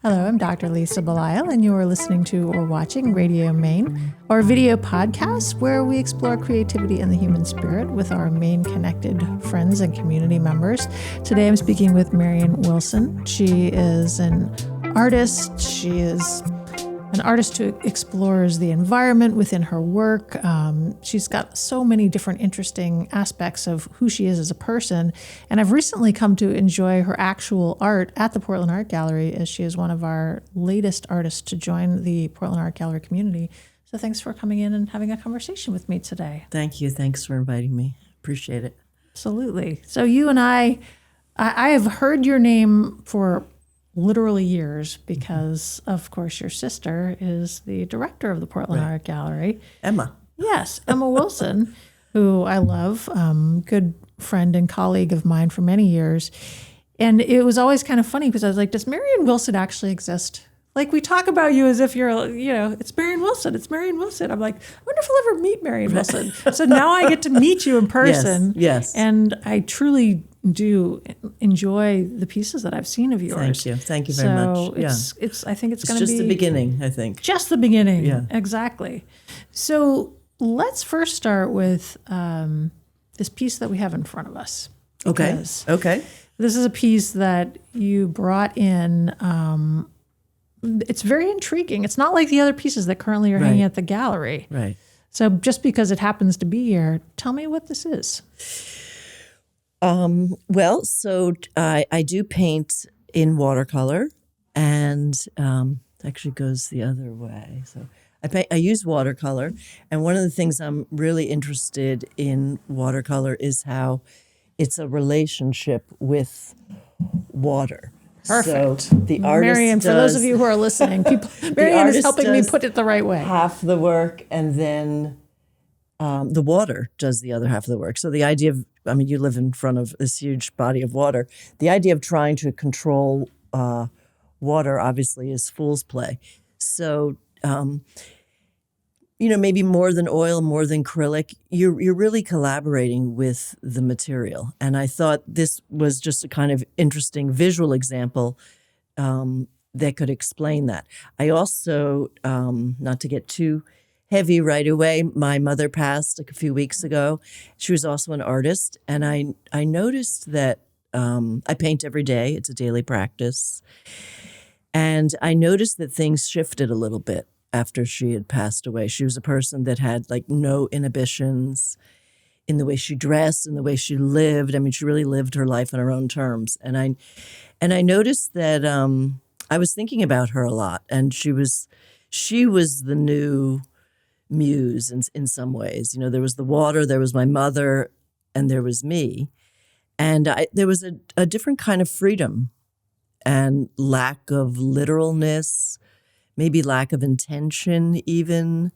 Hello, I'm Dr. Lisa Belisle, and you are listening to or watching Radio Maine, our video podcast where we explore creativity and the human spirit with our Maine connected friends and community members. Today I'm speaking with Marion Wilson. She is an artist. She is an artist who explores the environment within her work. She's got so many different interesting aspects of who she is as a person. And I've recently come to enjoy her actual art at the Portland Art Gallery, as she is one of our latest artists to join the Portland Art Gallery community. So thanks for coming in and having a conversation with me today. Thank you. Thanks for inviting me. Appreciate it. Absolutely. So you and I have heard your name for literally years because, of course, your sister is the director of the Portland Art Gallery. Emma. Yes, Emma Wilson, who I love, good friend and colleague of mine for many years. And it was always kind of funny because I was like, does Marion Wilson actually exist? Like, we talk about you as if you're, it's Marion Wilson. It's Marion Wilson. I'm like, I wonder if I'll ever meet Marion Wilson. So now I get to meet you in person. Yes. And I truly do enjoy the pieces that I've seen of yours. Thank you. Thank you very much. It's I think it's going to be just the beginning, I think. Just the beginning. Yeah. Exactly. So let's first start with this piece that we have in front of us. Okay. This is a piece that you brought in. It's very intriguing. It's not like the other pieces that currently are hanging at the gallery. Right. So just because it happens to be here, tell me what this is. I do paint in watercolor, and actually goes the other way. So I use watercolor, and one of the things I'm really interested in watercolor is how it's a relationship with water. Perfect. So the artist Marion, for those of you who are listening, Marion is helping me put it the right way. Half the work, and then the water does the other half of the work. So the idea of, you live in front of this huge body of water. The idea of trying to control water obviously is fool's play. So, maybe more than oil, more than acrylic, you're really collaborating with the material. And I thought this was just a kind of interesting visual example that could explain that. I also, not to get too heavy right away, my mother passed a few weeks ago. She was also an artist. And I noticed that I paint every day. It's a daily practice. And I noticed that things shifted a little bit after she had passed away. She was a person that had no inhibitions in the way she dressed, in the way she lived. She really lived her life on her own terms. And I noticed that I was thinking about her a lot. And she was the new muse in some ways. There was the water, there was my mother, and there was me. And there was a different kind of freedom and lack of literalness, maybe lack of intention even,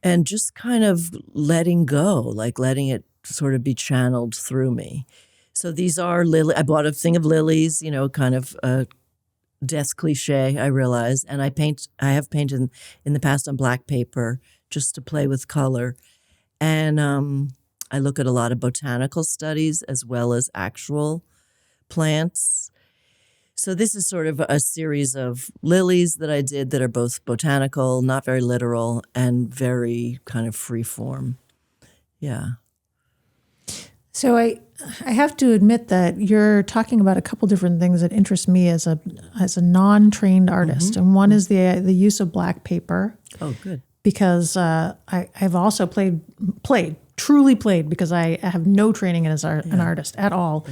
and just kind of letting go, letting it sort of be channeled through me. So these are I bought a thing of lilies, kind of a death cliche, I realize. And I have painted in the past on black paper just to play with color. And I look at a lot of botanical studies as well as actual plants. So this is sort of a series of lilies that I did that are both botanical, not very literal, and very kind of free form. Yeah. So I have to admit that you're talking about a couple different things that interest me as a non-trained artist. And one is the use of black paper. Oh, good. Because I've also truly played, because I have no training as an artist at all,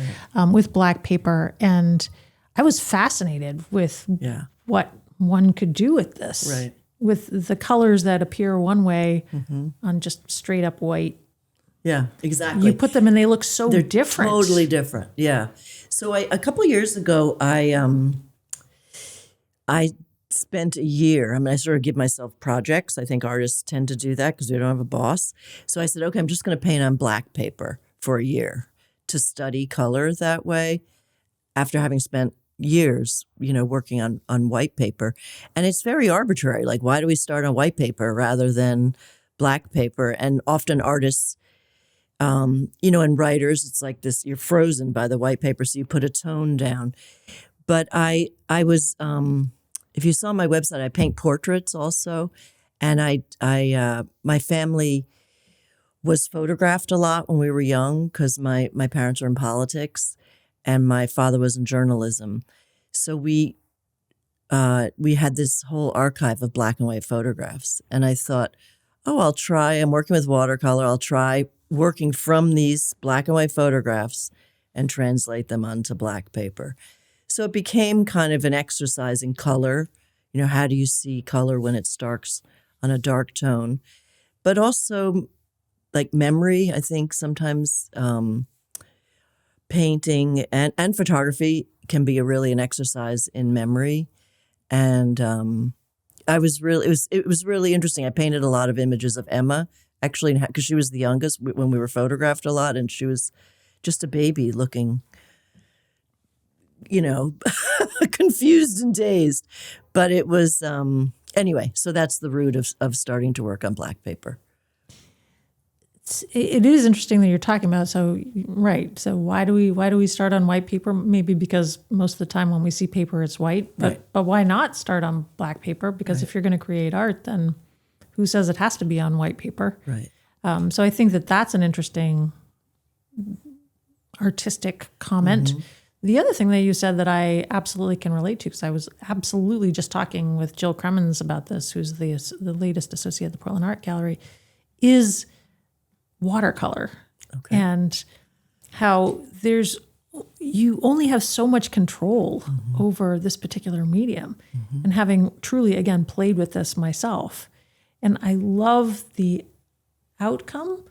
with black paper. And I was fascinated with what one could do with this. Right. With the colors that appear one way on just straight up white. Yeah, exactly. You put them and they look so They're different. Totally different. Yeah. So a couple of years ago, I spent a year. I sort of give myself projects. I think artists tend to do that because they don't have a boss. So I said, okay, I'm just going to paint on black paper for a year to study color that way, after having spent years, working on white paper. And it's very arbitrary. Why do we start on white paper rather than black paper? And often artists, and writers, it's like this, you're frozen by the white paper, so you put a tone down. But I was, if you saw my website, I paint portraits also. And my family was photographed a lot when we were young because my parents were in politics and my father was in journalism. So we had this whole archive of black and white photographs. And I thought, I'm working with watercolor. I'll try working from these black and white photographs and translate them onto black paper. So it became kind of an exercise in color. You know, how do you see color when it starts on a dark tone? But also like memory, I think sometimes painting and photography can be really an exercise in memory. And it was really interesting. I painted a lot of images of Emma, actually, because she was the youngest when we were photographed a lot, and she was just a baby looking, confused and dazed. But it was anyway. So that's the root of starting to work on black paper. It is interesting that you're talking about. So right. So why do we start on white paper? Maybe because most of the time when we see paper, it's white. But why not start on black paper? Because if you're going to create art, then who says it has to be on white paper? Right. So I think that that's an interesting artistic comment. Mm-hmm. The other thing that you said that I absolutely can relate to, because I was absolutely just talking with Jill Cremens about this, who's the latest associate at the Portland Art Gallery, is watercolor. Okay. And how you only have so much control mm-hmm. over this particular medium. Mm-hmm. And having truly, again, played with this myself, and I love the outcome,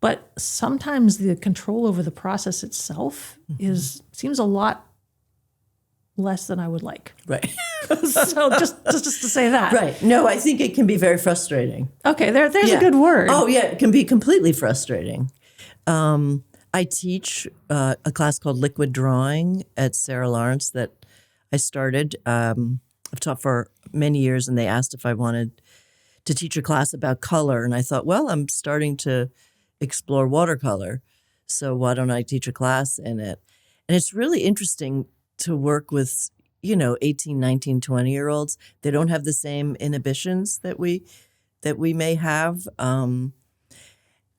but sometimes the control over the process itself mm-hmm. seems a lot less than I would like. Right. So just to say that. Right. No, I think it can be very frustrating. Okay, there's a good word. Oh, yeah, it can be completely frustrating. I teach a class called Liquid Drawing at Sarah Lawrence that I started. I've taught for many years, and they asked if I wanted to teach a class about color. And I thought, well, I'm starting to explore watercolor, so why don't I teach a class in it? And it's really interesting to work with, 18, 19, 20-year-olds. They don't have the same inhibitions that we may have. And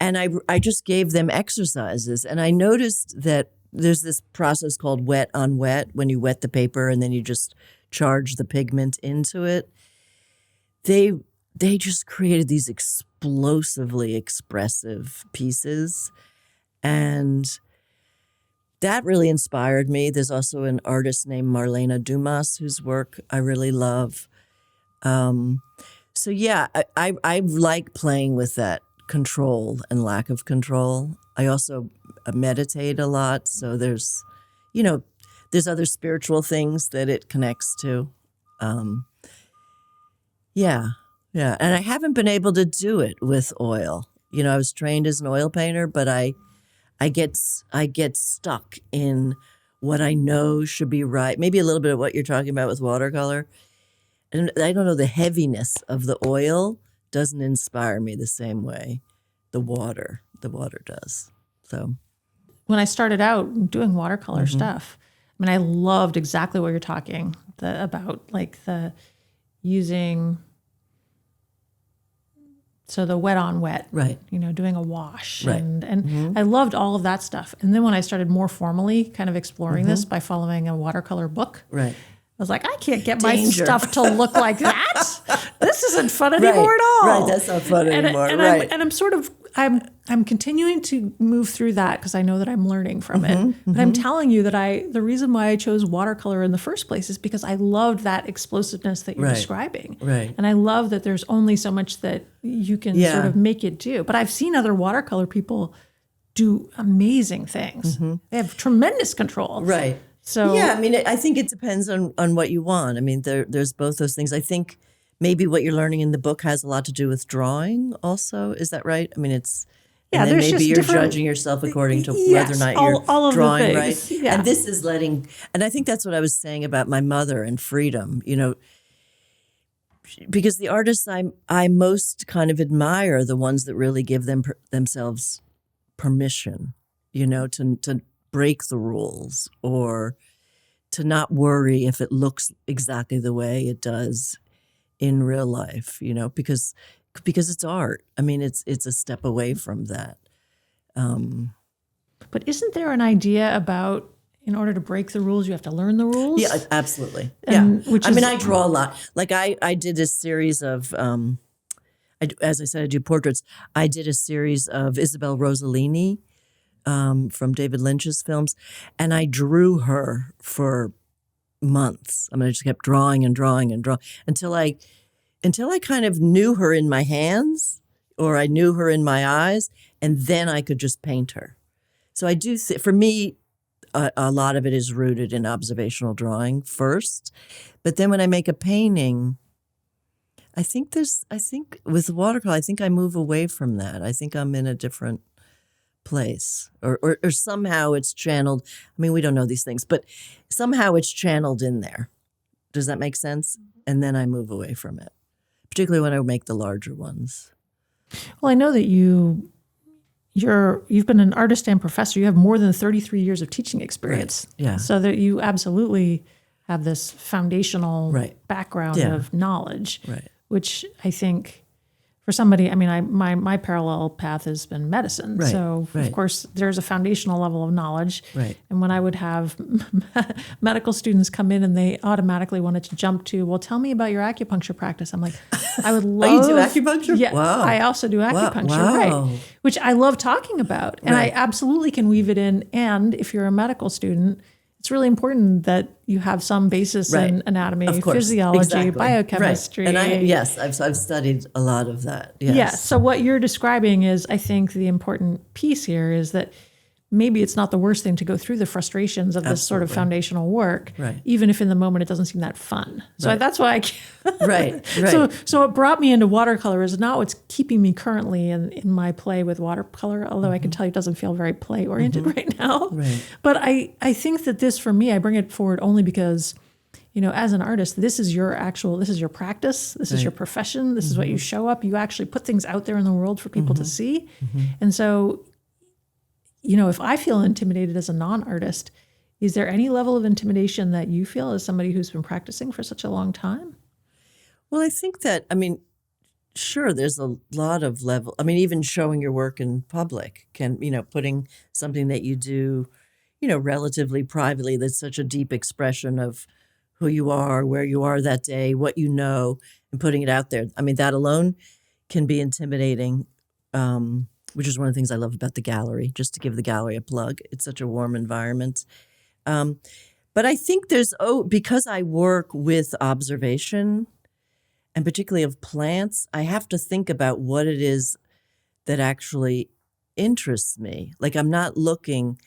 I just gave them exercises. And I noticed that there's this process called wet on wet, when you wet the paper and then you just charge the pigment into it. They just created these explosively expressive pieces. And that really inspired me. There's also an artist named Marlena Dumas, whose work I really love. So yeah, I like playing with that control and lack of control. I also meditate a lot. So there's other spiritual things that it connects to. Yeah. And I haven't been able to do it with oil. I was trained as an oil painter, but I get stuck in what I know should be right. Maybe a little bit of what you're talking about with watercolor. And I don't know, the heaviness of the oil doesn't inspire me the same way the water does. So when I started out doing watercolor mm-hmm. stuff, I loved exactly what you're talking about, like the using. So the wet on wet, right? Doing a wash, right. and mm-hmm. I loved all of that stuff. And then when I started more formally kind of exploring mm-hmm. this by following a watercolor book, right, I was like, I can't get my stuff to look like that. This isn't fun anymore at all. Right, that's not fun anymore. Right. I'm continuing to move through that because I know that I'm learning from it. Mm-hmm. But I'm telling you that the reason why I chose watercolor in the first place is because I loved that explosiveness that you're describing. Right. And I love that there's only so much that you can sort of make it do. But I've seen other watercolor people do amazing things. Mm-hmm. They have tremendous control. Right. So yeah, I think it depends on what you want. There's both those things. I think maybe what you're learning in the book has a lot to do with drawing also. Is that right? It's and then maybe you're judging yourself according to whether or not you're all drawing right. Yeah. And this is and I think that's what I was saying about my mother and freedom, because the artists I most kind of admire are the ones that really give themselves permission, to break the rules or to not worry if it looks exactly the way it does in real life, because it's art. I mean, it's a step away from that. But isn't there an idea about, in order to break the rules, you have to learn the rules? Yeah, absolutely. And, yeah. I draw a lot. Like I did a series of, as I said, I do portraits. I did a series of Isabel Rossellini from David Lynch's films, and I drew her for months. I just kept drawing and drawing and drawing until I kind of knew her in my hands, or I knew her in my eyes, and then I could just paint her. So I do, for me, a lot of it is rooted in observational drawing first, but then when I make a painting, I think with watercolor, I think I move away from that. I think I'm in a different place, or somehow it's channeled. I mean, we don't know these things, but somehow it's channeled in there. Does that make sense? And then I move away from it, particularly when I make the larger ones. Well, I know that you've been an artist and professor. You have more than 33 years of teaching experience. Right. Yeah. So that you absolutely have this foundational background of knowledge, which I think for somebody, I mean, my parallel path has been medicine. Right. So of course there's a foundational level of knowledge. Right. And when I would have medical students come in and they automatically wanted to jump to, well, tell me about your acupuncture practice. I'm like, I would love. Oh, you do acupuncture? Yeah. Wow. I also do acupuncture. Wow. Right. Which I love talking about. And I absolutely can weave it in. And if you're a medical student, it's really important that you have some basis in anatomy, physiology, biochemistry. Right. And I've studied a lot of that. Yes. Yeah. So what you're describing is, I think the important piece here is that maybe it's not the worst thing to go through the frustrations of this sort of foundational work, even if in the moment it doesn't seem that fun. So that's why Right. So what brought me into watercolor is not what's keeping me currently in my play with watercolor, although I can tell you it doesn't feel very play oriented right now. Right. But I think that this, for me, I bring it forward only because, as an artist, this is your practice, this is your profession, this is what you show up. You actually put things out there in the world for people to see. And so, if I feel intimidated as a non-artist, is there any level of intimidation that you feel as somebody who's been practicing for such a long time? Well, I think that, sure, there's a lot of level. Even showing your work in public can, putting something that you do, relatively privately, that's such a deep expression of who you are, where you are that day, what you know, and putting it out there. That alone can be intimidating, which is one of the things I love about the gallery, just to give the gallery a plug. It's such a warm environment. But I think because I work with observation, and particularly of plants, I have to think about what it is that actually interests me. Like, I'm not looking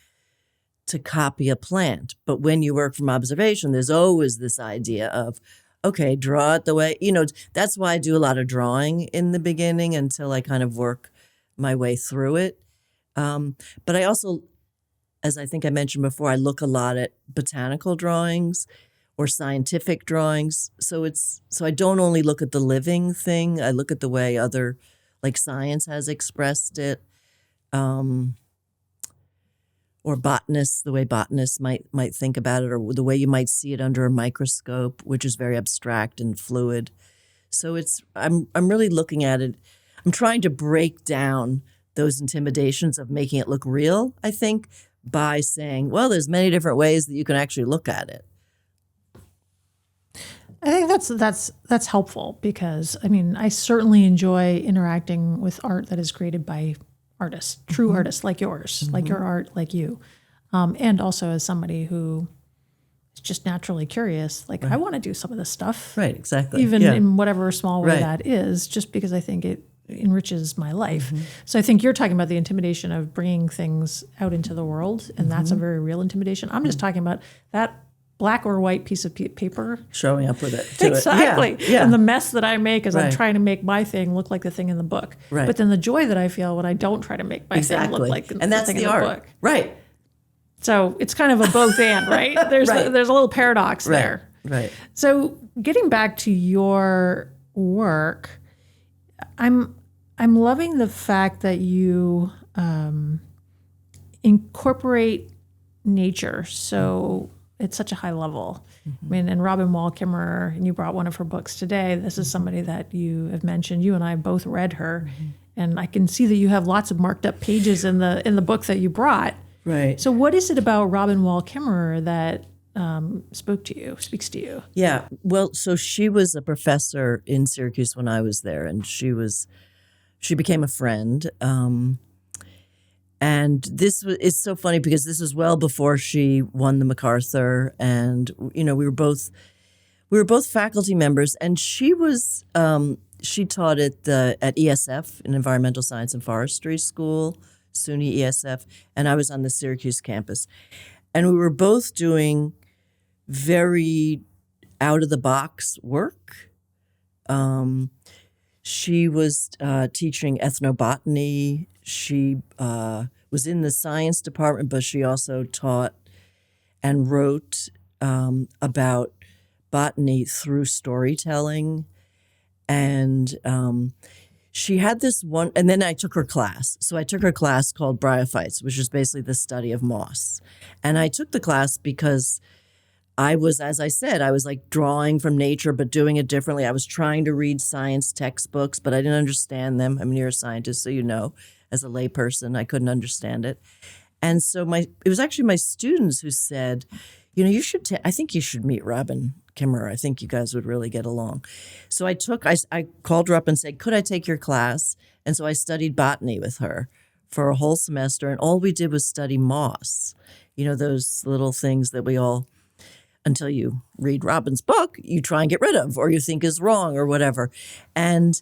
to copy a plant, but when you work from observation, there's always this idea of, okay, draw it the way, that's why I do a lot of drawing in the beginning until I kind of work my way through it. But I also, as I think I mentioned before, I look a lot at botanical drawings or scientific drawings. So I don't only look at the living thing, I look at the way science has expressed it. Or botanists, the way botanists might think about it, or the way you might see it under a microscope, which is very abstract and fluid. So I'm really looking at it. I'm trying to break down those intimidations of making it look real, I think, by saying, well, there's many different ways that you can actually look at it. I think that's helpful because, I certainly enjoy interacting with art that is created by artists, true artists like yours, like your art, like you. And also as somebody who is just naturally curious, I want to do some of this stuff. Right, exactly. Even in whatever small way that is, just because I think it enriches my life. So I think you're talking about the intimidation of bringing things out into the world, and that's a very real intimidation. I'm just talking about that black or white piece of paper. Showing up with it. Exactly. Yeah. And the mess that I make as I'm trying to make my thing look like the thing in the book. Right. But then the joy that I feel when I don't try to make my thing look like the thing in the book. Right. So it's kind of a both and, right? There's a little paradox there. Right. So getting back to your work, I'm loving the fact that you incorporate nature. So it's such a high level. I mean, and Robin Wall Kimmerer, and you brought one of her books today. This is somebody that you have mentioned. You and I both read her, and I can see that you have lots of marked up pages in the book that you brought. Right. So what is it about Robin Wall Kimmerer that speaks to you? Yeah. Well, so she was a professor in Syracuse when I was there, and she became a friend. And it's so funny because this was well before she won the MacArthur, and we were both faculty members, and she taught at ESF, in Environmental Science and Forestry School, SUNY ESF, and I was on the Syracuse campus, and we were both doing very out of the box work. She was teaching ethnobotany. She was in the science department, but she also taught and wrote about botany through storytelling. And she had this one, and then I took her class. So I took her class called Bryophytes, which is basically the study of moss. And I took the class because I was, as I said, I was like drawing from nature, but doing it differently. I was trying to read science textbooks, but I didn't understand them. I'm a neuroscientist, so as a layperson, I couldn't understand it. And so it was actually my students who said, I think you should meet Robin Kimmerer. I think you guys would really get along. So I called her up and said, could I take your class? And so I studied botany with her for a whole semester. And all we did was study moss, those little things that we all, until you read Robin's book, you try and get rid of, or you think is wrong or whatever. And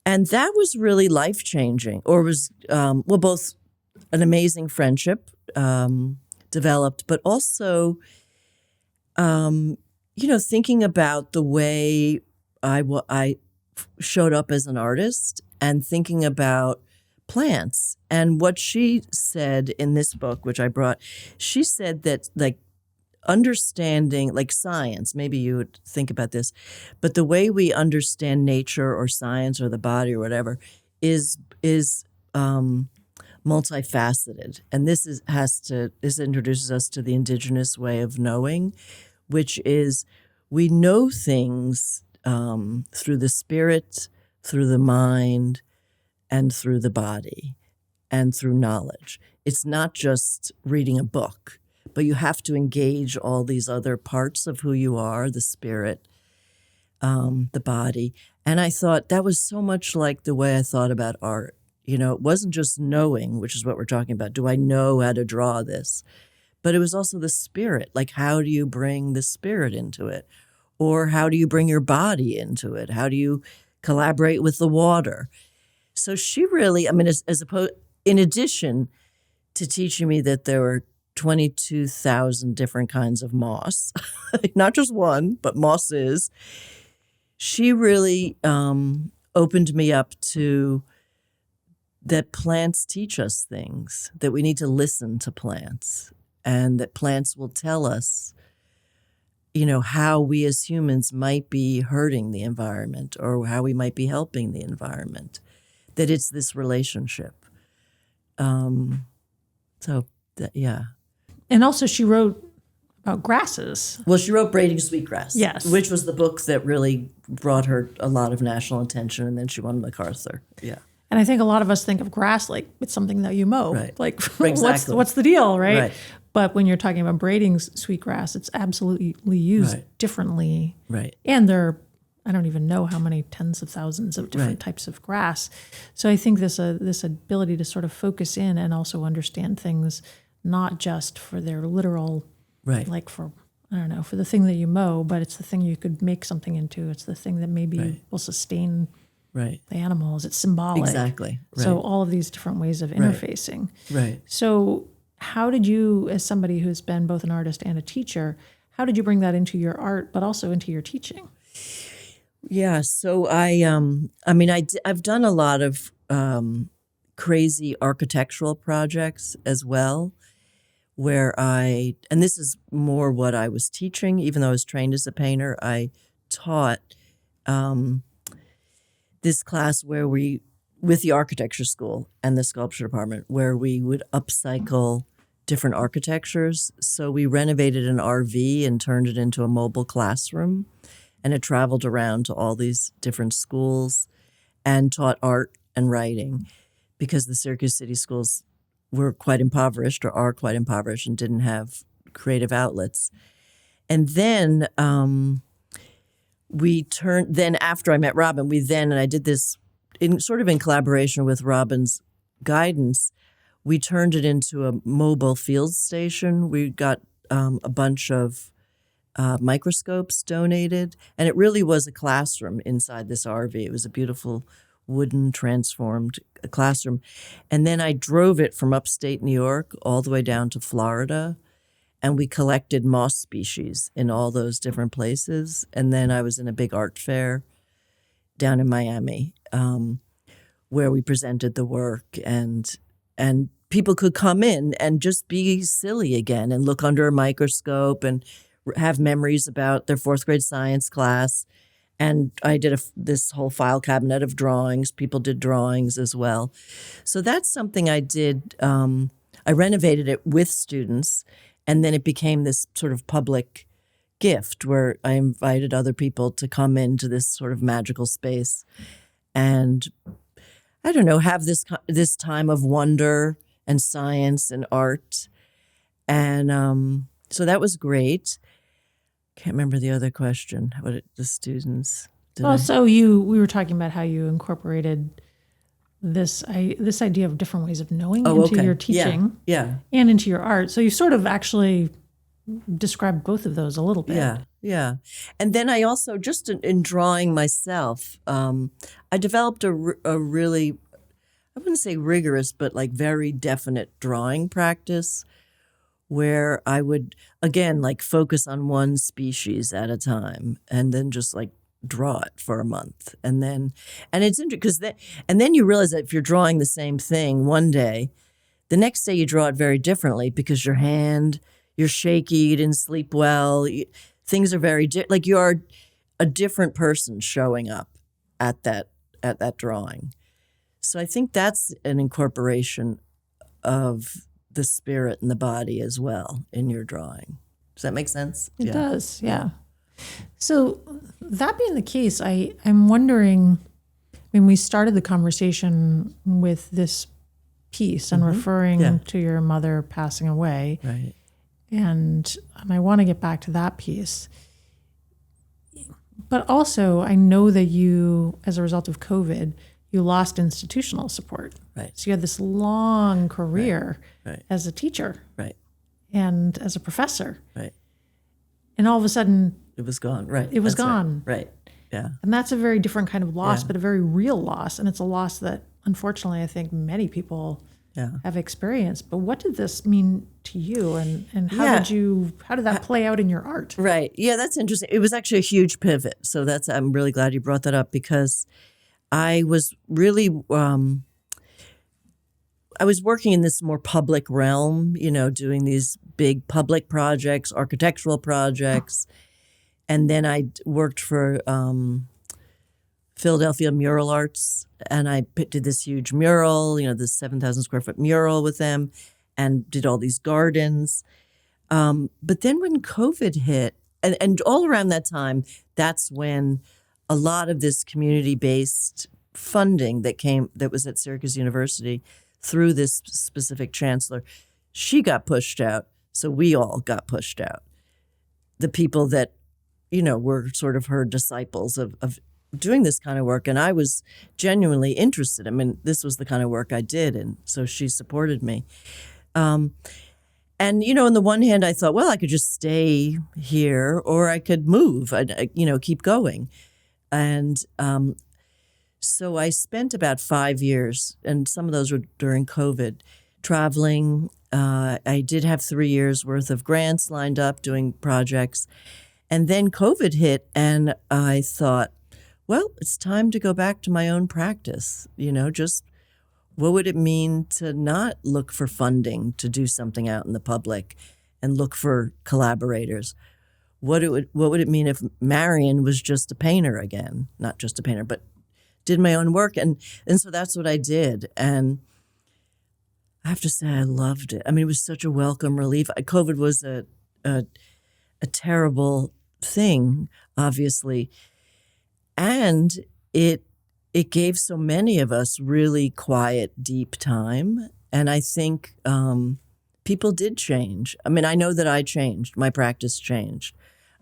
that was really life-changing, or was, both an amazing friendship developed, but also, thinking about the way I showed up as an artist and thinking about plants. And what she said in this book, which I brought, she said that, like, understanding, like science, maybe you would think about this, but the way we understand nature or science or the body or whatever is multifaceted. And this introduces us to the indigenous way of knowing, which is we know things through the spirit, through the mind, and through the body, and through knowledge. It's not just reading a book, but you have to engage all these other parts of who you are, the spirit, the body. And I thought that was so much like the way I thought about art. It wasn't just knowing, which is what we're talking about. Do I know how to draw this? But it was also the spirit. Like, how do you bring the spirit into it? Or how do you bring your body into it? How do you collaborate with the water? So she really, in addition to teaching me that there were 22,000 different kinds of moss, not just one, but mosses. She really opened me up to that plants teach us things, that we need to listen to plants, and that plants will tell us, how we as humans might be hurting the environment or how we might be helping the environment, that it's this relationship. Yeah. And also she wrote about grasses. Well, she wrote Braiding Sweetgrass, yes, which was the book that really brought her a lot of national attention, and then she won MacArthur. Yeah. And I think a lot of us think of grass like it's something that you mow. Right. Like, exactly. what's the deal, right? Right. But when you're talking about braiding sweetgrass, it's absolutely used differently. Right. And there are, I don't even know how many tens of thousands of different types of grass. So I think this ability to sort of focus in and also understand things, not just for their literal, like for, I don't know, for the thing that you mow, but it's the thing you could make something into. It's the thing that maybe will sustain the animals. It's symbolic. Exactly. Right. So all of these different ways of interfacing. Right. So how did you, as somebody who's been both an artist and a teacher, how did you bring that into your art, but also into your teaching? Yeah. So I've done a lot of crazy architectural projects as well, where and this is more what I was teaching, even though I was trained as a painter. I taught this class where with the architecture school and the sculpture department, where we would upcycle different architectures. So we renovated an RV and turned it into a mobile classroom. And it traveled around to all these different schools and taught art and writing, because the Syracuse City schools were quite impoverished, or are quite impoverished, and didn't have creative outlets. And then then after I met Robin, and I did this in collaboration with Robin's guidance, we turned it into a mobile field station. We got a bunch of microscopes donated, and it really was a classroom inside this RV. It was a beautiful wooden transformed classroom. And then I drove it from upstate New York all the way down to Florida, and we collected moss species in all those different places. And then I was in a big art fair down in Miami, where we presented the work, and people could come in and just be silly again and look under a microscope and have memories about their fourth grade science class. And I did this whole file cabinet of drawings. People did drawings as well. So that's something I did. I renovated it with students, and then it became this sort of public gift where I invited other people to come into this sort of magical space and, I don't know, have this time of wonder and science and art. And so that was great. Can't remember the other question. The students? We were talking about how you incorporated this idea of different ways of knowing into your teaching, and into your art. So you sort of actually described both of those a little bit. Yeah. And then I also, just in drawing myself, I developed a really, I wouldn't say rigorous, but like very definite drawing practice, where I would, again, like focus on one species at a time and then just like draw it for a month. And it's interesting because then you realize that if you're drawing the same thing one day, the next day you draw it very differently because you're shaky, you didn't sleep well, things are very, like you are a different person showing up at that drawing. So I think that's an incorporation of the spirit and the body as well in your drawing. Does that make sense? It does, yeah. So that being the case, I'm wondering, we started the conversation with this piece and referring to your mother passing away. Right. And I want to get back to that piece. But also, I know that you, as a result of COVID, you lost institutional support. Right. So you had this long career as a teacher. Right. And as a professor. Right. And all of a sudden, it was gone. Right. It was gone. Right. Yeah. And that's a very different kind of loss, but a very real loss. And it's a loss that, unfortunately, I think many people have experienced. But what did this mean to you? And how did that play out in your art? Right. Yeah, that's interesting. It was actually a huge pivot. So I'm really glad you brought that up, because I was really, I was working in this more public realm, doing these big public projects, architectural projects. And then I worked for Philadelphia Mural Arts, and I did this huge mural, this 7,000 square foot mural with them, and did all these gardens. But then when COVID hit, and all around that time, that's when a lot of this community-based funding that was at Syracuse University through this specific chancellor, she got pushed out. So we all got pushed out. The people that, were sort of her disciples of doing this kind of work. And I was genuinely interested. This was the kind of work I did. And so she supported me. And, on the one hand, I thought, well, I could just stay here, or I could move, keep going. And so I spent about 5 years, and some of those were during COVID, traveling. I did have 3 years worth of grants lined up doing projects. And then COVID hit, and I thought, well, it's time to go back to my own practice. Just what would it mean to not look for funding to do something out in the public and look for collaborators? What would it mean if Marion was just a painter again? Not just a painter, but did my own work. And so that's what I did. And I have to say I loved it. I mean, it was such a welcome relief. COVID was a terrible thing, obviously, and it gave so many of us really quiet, deep time. And I think people did change. I mean, I know that I changed. My practice changed.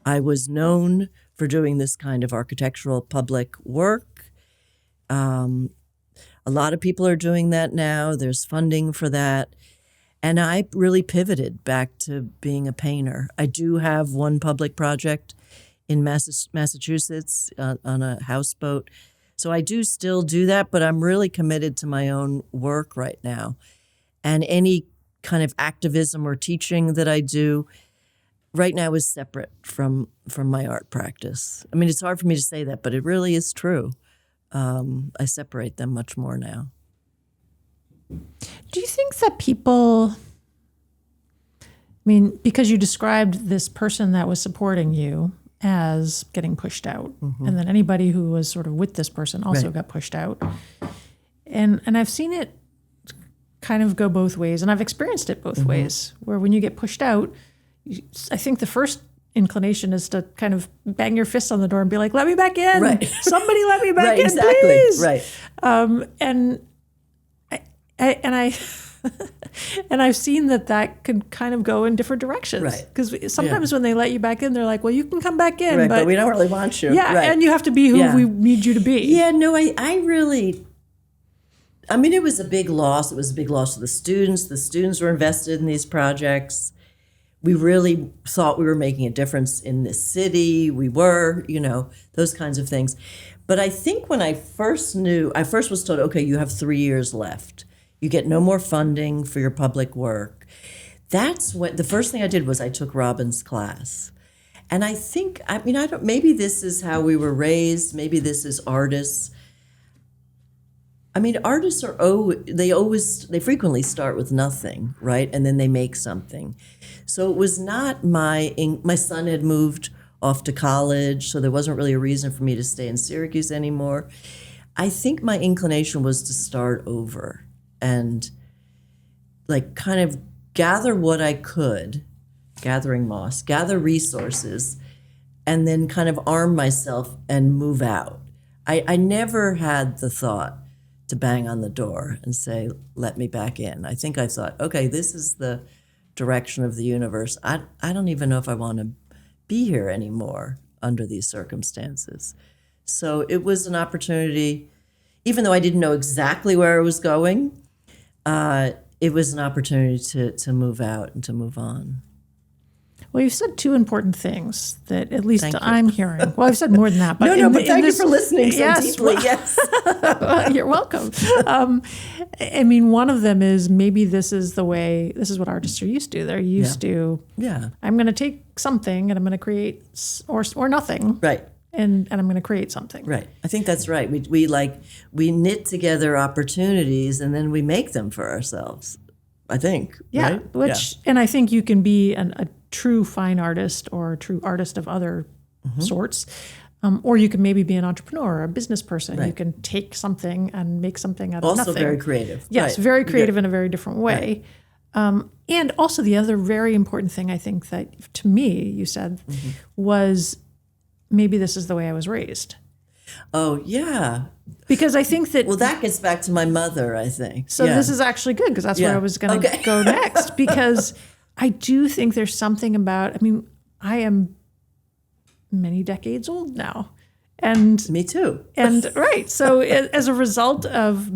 I was known for doing this kind of architectural public work. A lot of people are doing that now. There's funding for that. And I really pivoted back to being a painter. I do have one public project in Massachusetts on a houseboat. So I do still do that, but I'm really committed to my own work right now. And any kind of activism or teaching that I do right now is separate from my art practice. I mean, it's hard for me to say that, but it really is true. I separate them much more now. Do you think that people, I mean, because you described this person that was supporting you as getting pushed out, and then anybody who was sort of with this person also got pushed out. And I've seen it kind of go both ways, and I've experienced it both ways, where when you get pushed out, I think the first inclination is to kind of bang your fist on the door and be like, let me back in. Right. Somebody let me back in, exactly. please. Right. And I've seen that can kind of go in different directions. Right. Because sometimes when they let you back in, they're like, well, you can come back in. Right, but we don't really want you. Yeah, right. and you have to be who we need you to be. Yeah, no, I really, I mean, it was a big loss. It was a big loss to the students. The students were invested in these projects. We really thought we were making a difference in this city. We were, those kinds of things. But I think when I first was told, okay, you have 3 years left. You get no more funding for your public work. That's what, the first thing I did was I took Robin's class. And I think, maybe this is how we were raised. Maybe this is artists. I mean, artists they frequently start with nothing, right? And then they make something. So it was not my son had moved off to college, so there wasn't really a reason for me to stay in Syracuse anymore. I think my inclination was to start over and like kind of gather what I could, gathering moss, gather resources, and then kind of arm myself and move out. I never had the thought to bang on the door and say, let me back in. I think I thought, okay, this is the direction of the universe. I don't even know if I want to be here anymore under these circumstances. So it was an opportunity, even though I didn't know exactly where I was going, it was an opportunity to move out and to move on. Well, you've said two important things that at least I'm hearing. Well, I've said more than that. But but thank you for listening so deeply. Yes. You're welcome. I mean, one of them is maybe this is what artists are used to. They're used to, I'm going to take something and I'm going to create or nothing. Right. And I'm going to create something. Right. I think that's right. We knit together opportunities and then we make them for ourselves. I think. Yeah. Right? And I think you can be a true fine artist or a true artist of other sorts. Or you can maybe be an entrepreneur or a business person. Right. You can take something and make something out of nothing. Also very creative. Yes, very creative in a very different way. Right. And also the other very important thing I think that to me you said was maybe this is the way I was raised. Oh, yeah. Because I think that... Well, that gets back to my mother, I think. So this is actually good because that's where I was going to go next. Because I do think there's something about... I mean, I am many decades old now. And me too. And right. So as a result of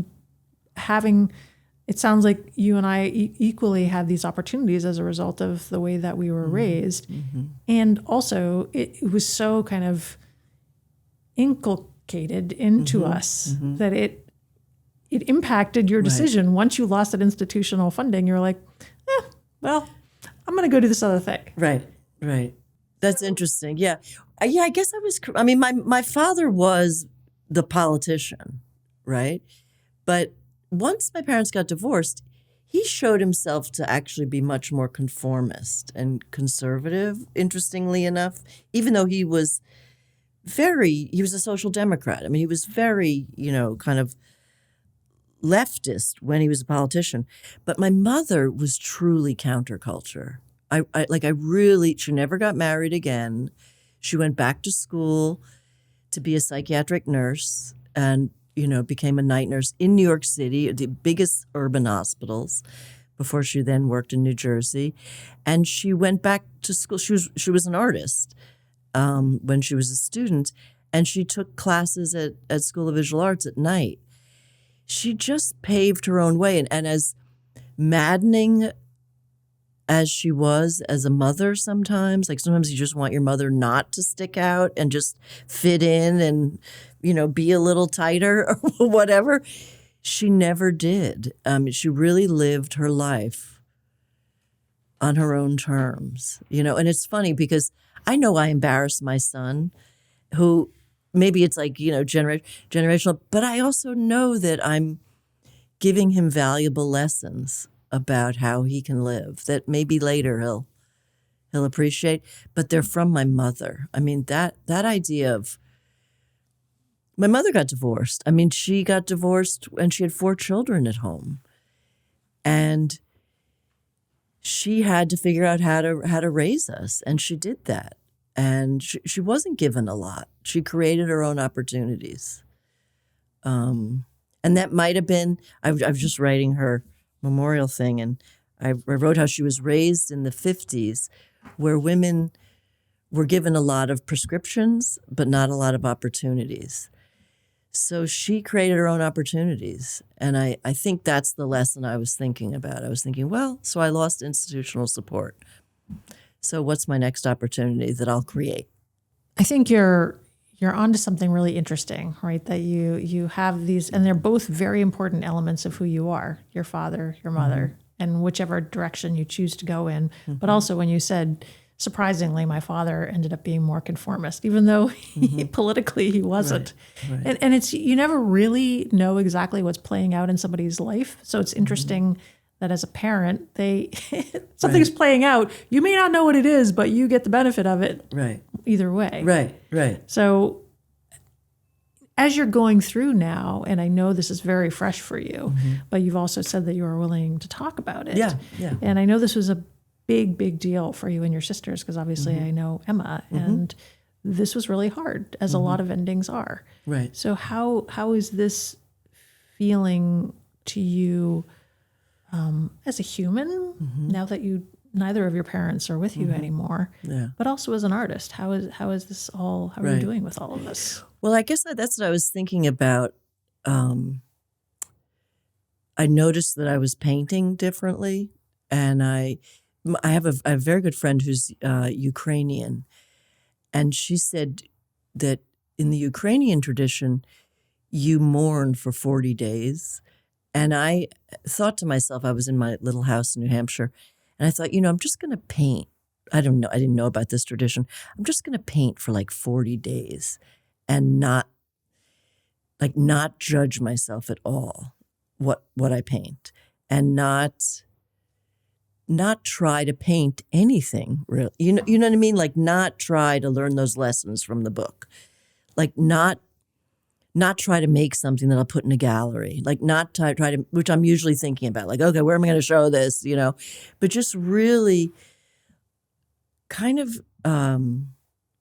having... It sounds like you and I equally had these opportunities as a result of the way that we were raised. And also, it was so kind of inculcated into us that it impacted your decision. Right. Once you lost that institutional funding, you're like, well, I'm going to go do this other thing. Right, right. That's interesting. Yeah. I guess my father was the politician, right? But once my parents got divorced, he showed himself to actually be much more conformist and conservative, interestingly enough, even though he was a social democrat. I mean, he was very, kind of leftist when he was a politician. But my mother was truly counterculture. She never got married again. She went back to school to be a psychiatric nurse and, became a night nurse in New York City, the biggest urban hospitals, before she then worked in New Jersey. And she went back to school. She was an artist when she was a student, and she took classes at School of Visual Arts at night. She just paved her own way. And as maddening as she was as a mother sometimes you just want your mother not to stick out and just fit in and, be a little tighter or whatever. She never did. She really lived her life on her own terms, and it's funny because I know I embarrass my son, who maybe it's generational, but I also know that I'm giving him valuable lessons about how he can live that maybe later he'll appreciate, but they're from my mother. I mean, that idea of my mother got divorced. I mean, she got divorced when she had 4 children at home, and she had to figure out how to raise us, and she did that. And she wasn't given a lot. She created her own opportunities. And that might have been, I was just writing her memorial thing, and I wrote how she was raised in the 50s, where women were given a lot of prescriptions, but not a lot of opportunities. So she created her own opportunities. And I think that's the lesson I was thinking about. I was thinking, so I lost institutional support. So what's my next opportunity that I'll create? I think you're onto something really interesting, right? That you have these, and they're both very important elements of who you are, your father, your mother, and whichever direction you choose to go in. But also when you said, surprisingly, my father ended up being more conformist, even though politically he wasn't. Right. And it's, you never really know exactly what's playing out in somebody's life. So it's interesting that as a parent, something's playing out. You may not know what it is, but you get the benefit of it either way. Right. So as you're going through now, and I know this is very fresh for you, but you've also said that you are willing to talk about it. Yeah. And I know this was a big deal for you and your sisters, because obviously I know Emma, and this was really hard, as a lot of endings are. Right. So how is this feeling to you as a human, now that neither of your parents are with you anymore, but also as an artist? How is this all, how are you doing with all of this? Well, I guess that's what I was thinking about. I noticed that I was painting differently, and I have a very good friend who's Ukrainian, and she said that in the Ukrainian tradition, you mourn for 40 days. And I thought to myself, I was in my little house in New Hampshire, and I thought, I'm just going to paint. I didn't know about this tradition. I'm just going to paint for 40 days and not judge myself at all what I paint, and not try to paint anything really. You know what I mean? Not try to learn those lessons from the book. Not try to make something that I'll put in a gallery, not try to, which I'm usually thinking about, okay, where am I going to show this, but just really kind of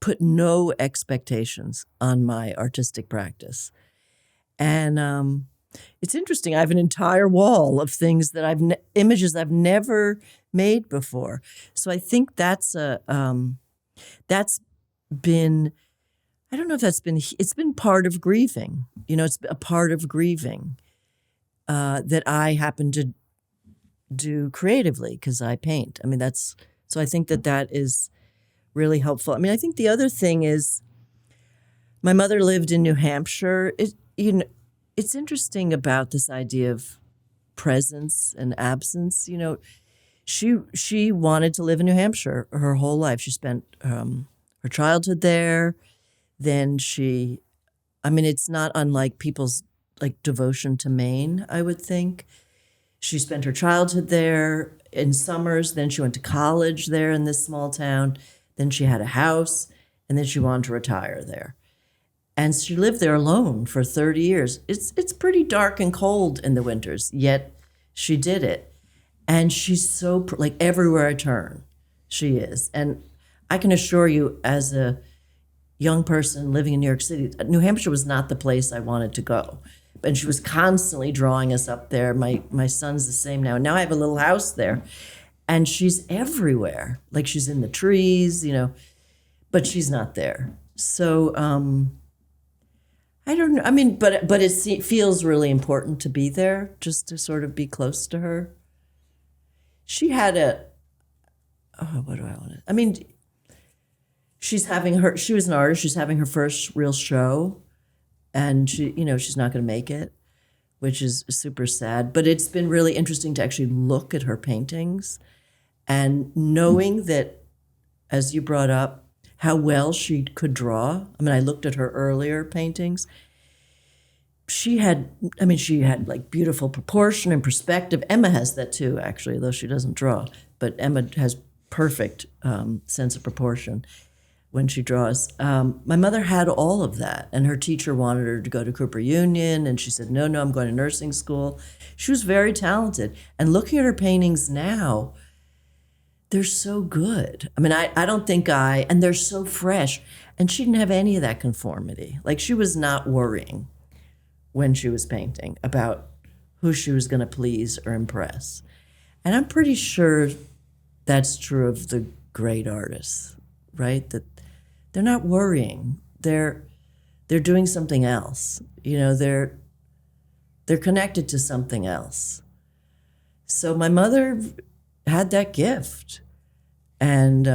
put no expectations on my artistic practice. And it's interesting. I have an entire wall of things that images I've never made before. So I think that's been, I don't know if it's been part of grieving. It's a part of grieving that I happen to do creatively because I paint. I mean, so I think that is really helpful. I mean, I think the other thing is my mother lived in New Hampshire. It's interesting about this idea of presence and absence. She wanted to live in New Hampshire her whole life. She spent her childhood there. Then it's not unlike people's devotion to Maine, I would think. She spent her childhood there in summers. Then she went to college there in this small town. Then she had a house, and then she wanted to retire there. And she lived there alone for 30 years. It's pretty dark and cold in the winters, yet she did it. And she's so, like, everywhere I turn, she is. And I can assure you, as a young person living in New York City, New Hampshire was not the place I wanted to go. And she was constantly drawing us up there. My son's the same now. Now I have a little house there. And she's everywhere. Like, she's in the trees, but she's not there. So, I don't know. I mean, but it feels really important to be there, just to sort of be close to her. She had what do I want to, I mean, she was an artist. She's having her first real show, and she's not going to make it, which is super sad. But it's been really interesting to actually look at her paintings and knowing that, as you brought up, how well she could draw. I mean, I looked at her earlier paintings. She had like beautiful proportion and perspective. Emma has that too, actually, though she doesn't draw. But Emma has perfect sense of proportion when she draws. My mother had all of that, and her teacher wanted her to go to Cooper Union, and she said, no, I'm going to nursing school. She was very talented. And looking at her paintings now, they're so good. I mean, I don't think and they're so fresh. And she didn't have any of that conformity. Like, she was not worrying when she was painting about who she was going to please or impress. And I'm pretty sure that's true of the great artists, right? That they're not worrying. They're doing something else. They're connected to something else. So my mother had that gift. And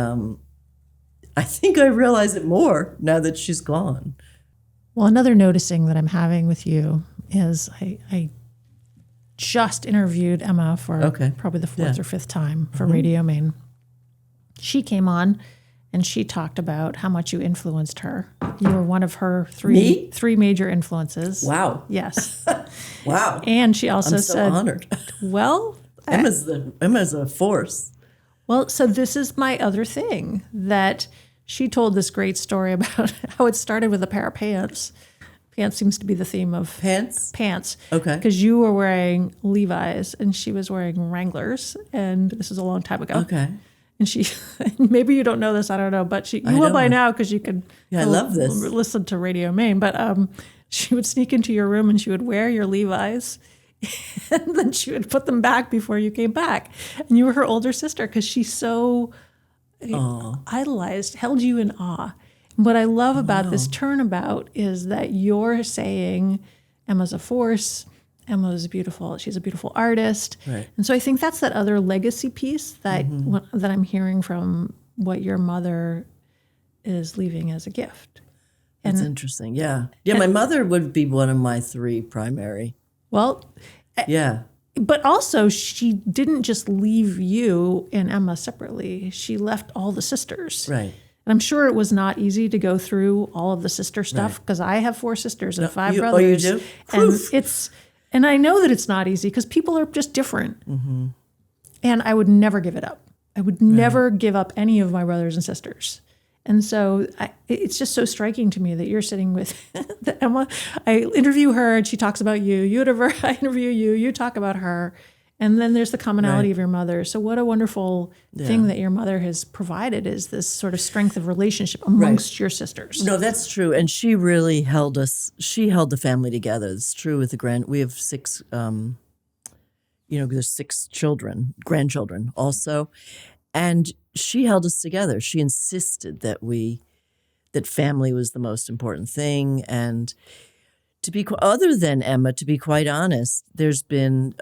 I think I realize it more now that she's gone. Well, another noticing that I'm having with you is I just interviewed Emma for probably the fourth or fifth time for Radio Maine. She came on and she talked about how much you influenced her. You were one of her three major influences. Wow. Yes. Wow. And she also said, honored. Well, Emma's a force. Well, so this is my other thing, that she told this great story about how it started with a pair of pants. Pants seems to be the theme of pants. Okay. Because you were wearing Levi's and she was wearing Wranglers, and this is a long time ago. Okay. And she, maybe you don't know this, I don't know, but you will by now, because you can. Yeah, I love this. Listen to Radio Maine, but she would sneak into your room and she would wear your Levi's. And then she would put them back before you came back. And you were her older sister, because she so idolized, held you in awe. And what I love about this turnabout is that you're saying Emma's a force, Emma's beautiful, she's a beautiful artist. Right. And so I think that's that other legacy piece that that I'm hearing from what your mother is leaving as a gift. That's interesting. Yeah. Yeah, my mother would be one of my three primary. Well, yeah. But also, she didn't just leave you and Emma separately. She left all the sisters. Right. And I'm sure it was not easy to go through all of the sister stuff, because I have 4 sisters and 5 brothers. Oh, you do? And I know that it's not easy, because people are just different. Mm-hmm. And I would never give it up. I would never give up any of my brothers and sisters. And so it's just so striking to me that you're sitting with Emma. I interview her and she talks about you. I interview you. You talk about her. And then there's the commonality of your mother. So what a wonderful thing that your mother has provided, is this sort of strength of relationship amongst your sisters. No, that's true. And she really held us. She held the family together. It's true with we have 6, there's 6 grandchildren also. And she held us together. She insisted that family was the most important thing. And other than Emma, to be quite honest, there's been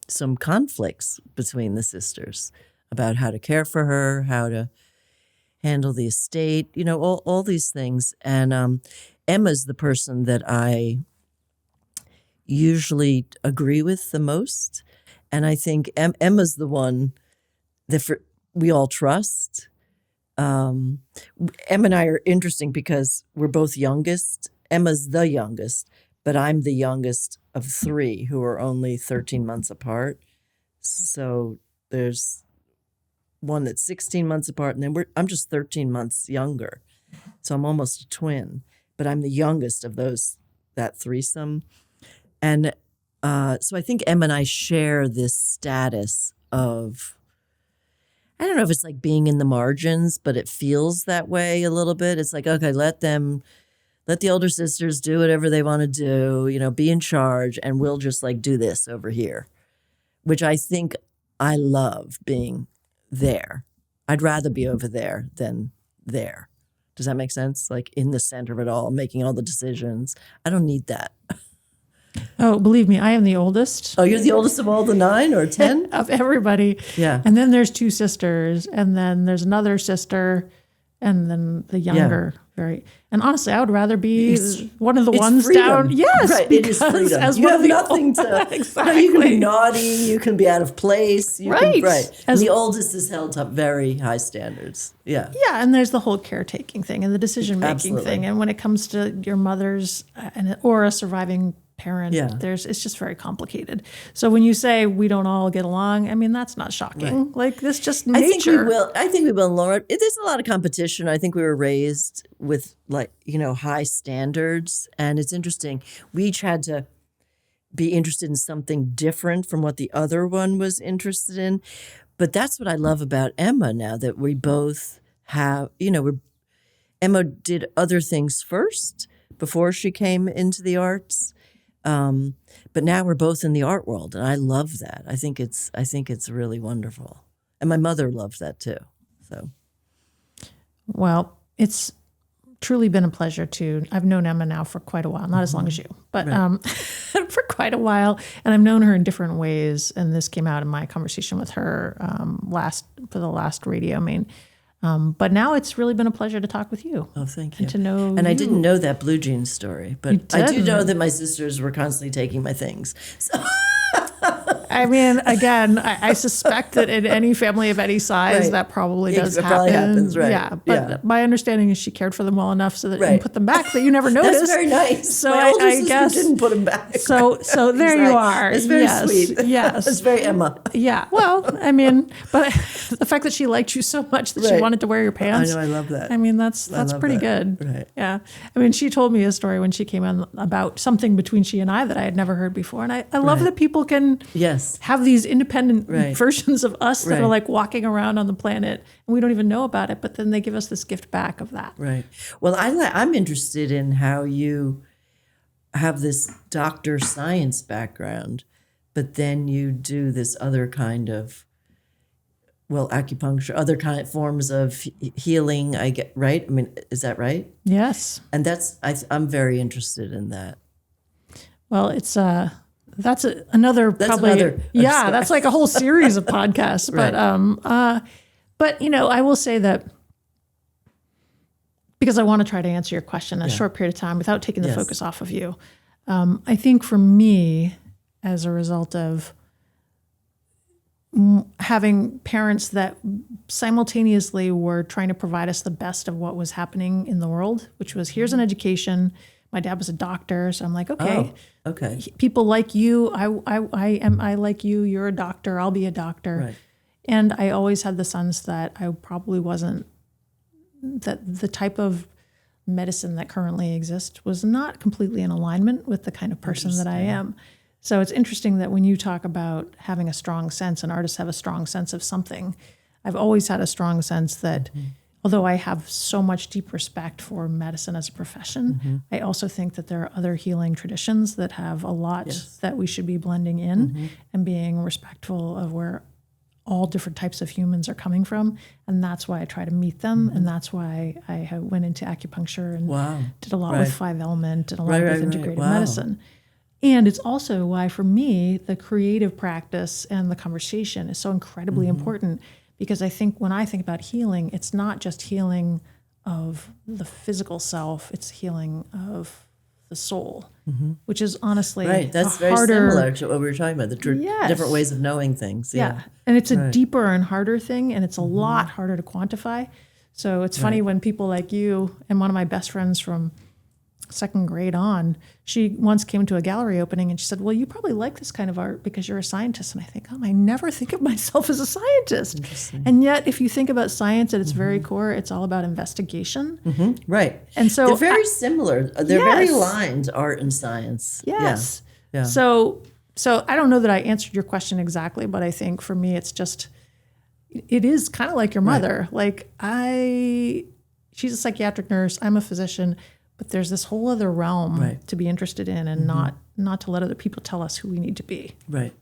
some conflicts between the sisters about how to care for her, how to handle the estate, all these things. And Emma's the person that I usually agree with the most. And I think Emma's the one that we all trust. Emma and I are interesting because we're both youngest. Emma's the youngest, but I'm the youngest of 3 who are only 13 months apart. So there's one that's 16 months apart, and then I'm just 13 months younger. So I'm almost a twin. but I'm the youngest of that threesome. And so I think Emma and I share this status of, I don't know if it's like being in the margins, but it feels that way a little bit. It's like, okay, let the older sisters do whatever they want to do, be in charge, and we'll just like do this over here, which I think I love being there. I'd rather be over there than there. Does that make sense? Like in the center of it all, making all the decisions. I don't need that. Oh, believe me, I am the oldest. Oh, you're the oldest of all the 9 or 10? Of everybody. Yeah. And then there's 2 sisters, and then there's another sister, and then the younger. And honestly, I would rather be one of the ones freedom. down. Yes, right. It is freedom. As you one have of the nothing to. exactly. No, you can be naughty. You can be out of place. Right. And the oldest is held to very high standards. Yeah. Yeah, and there's the whole caretaking thing and the decision-making Absolutely. thing. And when it comes to your mother's or a surviving parent, Yeah. it's just very complicated. So when you say we don't all get along, I mean, that's not shocking. Right. Like, this just I think nature. we will, Laura. There's a lot of competition. I think we were raised with high standards. And it's interesting. We each had to be interested in something different from what the other one was interested in. But that's what I love about Emma now, that we both have, Emma did other things first before she came into the arts. But now we're both in the art world, and I love that. I think it's really wonderful. And my mother loves that too. So, Well, it's truly been a pleasure I've known Emma now for quite a while, not as long as you, but for quite a while. And I've known her in different ways. And this came out in my conversation with her for the last Radio Maine. But now it's really been a pleasure to talk with you. oh, thank you. And to know And I you. didn't know that blue jeans story, but I do know that my sisters were constantly taking my things. So. I mean, again, I suspect that in any family of any size, Right. that probably Yeah, does it happen. probably happens, right. Yeah, but Yeah. my understanding is she cared for them well enough so that you Right. can put them back that you never noticed. That's very nice. So my older I sister guess didn't put them back. So there you are. It's very Yes, sweet. yes. It's very Emma. Yeah. Well, I mean, but the fact that she liked you so much that she Right. wanted to wear your pants. I know. I love that. I mean, that's love pretty that. good. Right. Yeah. I mean, she told me a story when she came in about something between she and I that I had never heard before. And I love Right. that people can Yes. have these independent Right. versions of us that are Right. like walking around on the planet and we don't even know about it, but then they give us this gift back of that. Right. Well, I'm interested in how you have this doctor science background, but then you do this other kind of, acupuncture, other kind of forms of healing. I get right. I mean, is that right? Yes. And I'm very interested in that. Well, it's that's another probably another that's like a whole series of podcasts. Right. But I will say that because I want to try to answer your question in a short period of time without taking the Yes. focus off of you. I think for me, as a result of having parents that simultaneously were trying to provide us the best of what was happening in the world, which was here's an education. My dad was a doctor, so I'm like, okay, Okay. people like you. I like you. You're a doctor. I'll be a doctor. Right. And I always had the sense that I probably wasn't, that the type of medicine that currently exists was not completely in alignment with the kind of person that I am. So it's interesting that when you talk about having a strong sense, and artists have a strong sense of something, I've always had a strong sense that although I have so much deep respect for medicine as a profession, I also think that there are other healing traditions that have a lot that we should be blending in and being respectful of where all different types of humans are coming from. And that's why I try to meet them. And that's why I went into acupuncture and did a lot with 5-element and a lot with integrative medicine. And it's also why, for me, the creative practice and the conversation is so incredibly important, because I think when I think about healing, it's not just healing of the physical self, it's healing of the soul, which is honestly That's a very harder, similar to what we were talking about, the different ways of knowing things. Yeah. And it's a deeper and harder thing, and it's a lot harder to quantify. So it's funny when people like you and one of my best friends from second grade on, she once came to a gallery opening and she said, well, you probably like this kind of art because you're a scientist. And I think, I never think of myself as a scientist. And yet, if you think about science at its very core, it's all about investigation. Right. And so they're very similar. They're very aligned, art and science. Yes. Yeah. So I don't know that I answered your question exactly, but I think for me, it is kind of like your mother. Like she's a psychiatric nurse. I'm a physician. But there's this whole other realm to be interested in, and not to let other people tell us who we need to be. Right.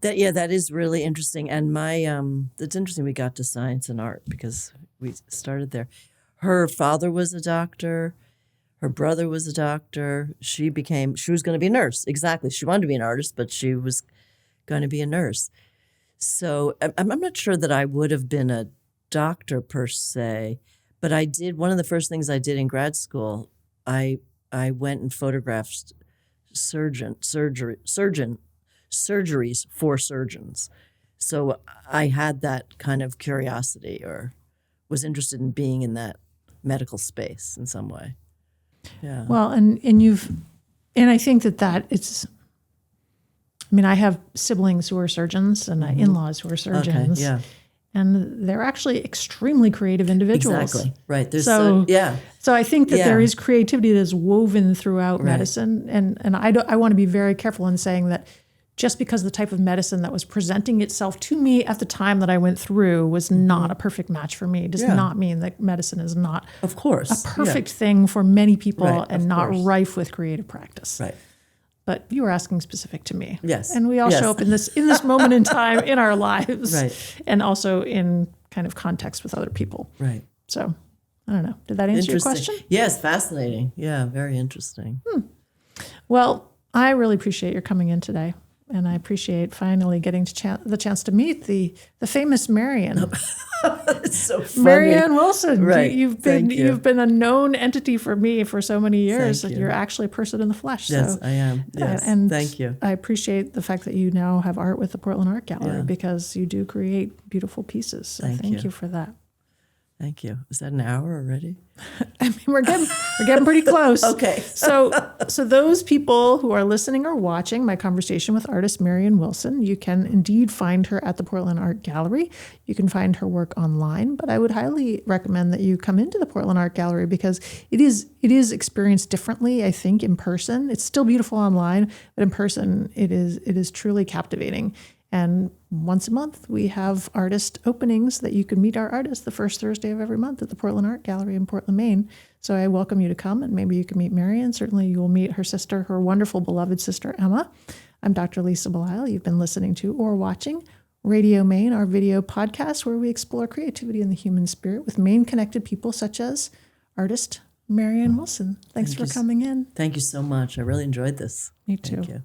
That is really interesting. And it's interesting we got to science and art because we started there. Her father was a doctor. Her brother was a doctor. She was going to be a nurse. Exactly. She wanted to be an artist, but she was going to be a nurse. So I'm not sure that I would have been a doctor per se, but one of the first things I did in grad school, I went and photographed surgeries for surgeons. So I had that kind of curiosity, or was interested in being in that medical space in some way. Yeah. Well, and I think that it's. I mean, I have siblings who are surgeons and in-laws who are surgeons. Okay, yeah. And they're actually extremely creative individuals. Exactly. Right. So I think that there is creativity that is woven throughout medicine. And I want to be very careful in saying that just because the type of medicine that was presenting itself to me at the time that I went through was not a perfect match for me does not mean that medicine is not of course a perfect thing for many people and not rife with creative practice. Right. But you were asking specific to me. Yes. And we all show up in this moment in time in our lives. Right. And also in kind of context with other people. Right. So, I don't know. Did that answer your question? Yes, fascinating. Yeah, very interesting. Well, I really appreciate your coming in today. And I appreciate finally getting the chance to meet the famous Marion. It's so funny. Marion Wilson. Right. You've been a known entity for me for so many years. Thank you. You're actually a person in the flesh. Yes, so, I am. Yes. And thank you. I appreciate the fact that you now have art with the Portland Art Gallery because you do create beautiful pieces. So thank you for that. Thank you. Is that an hour already? I mean, we're getting pretty close. Okay. So those people who are listening or watching my conversation with artist Marion Wilson, you can indeed find her at the Portland Art Gallery. You can find her work online, but I would highly recommend that you come into the Portland Art Gallery because it is experienced differently, I think, in person. It's still beautiful online, but in person it is truly captivating. And once a month, we have artist openings that you can meet our artists the first Thursday of every month at the Portland Art Gallery in Portland, Maine. So I welcome you to come, and maybe you can meet Marion. Certainly you will meet her sister, her wonderful, beloved sister, Emma. I'm Dr. Lisa Belisle. You've been listening to or watching Radio Maine, our video podcast where we explore creativity and the human spirit with Maine-connected people such as artist Marion Wilson. Thanks for coming in. Thank you so much. I really enjoyed this. Me too. Thank you.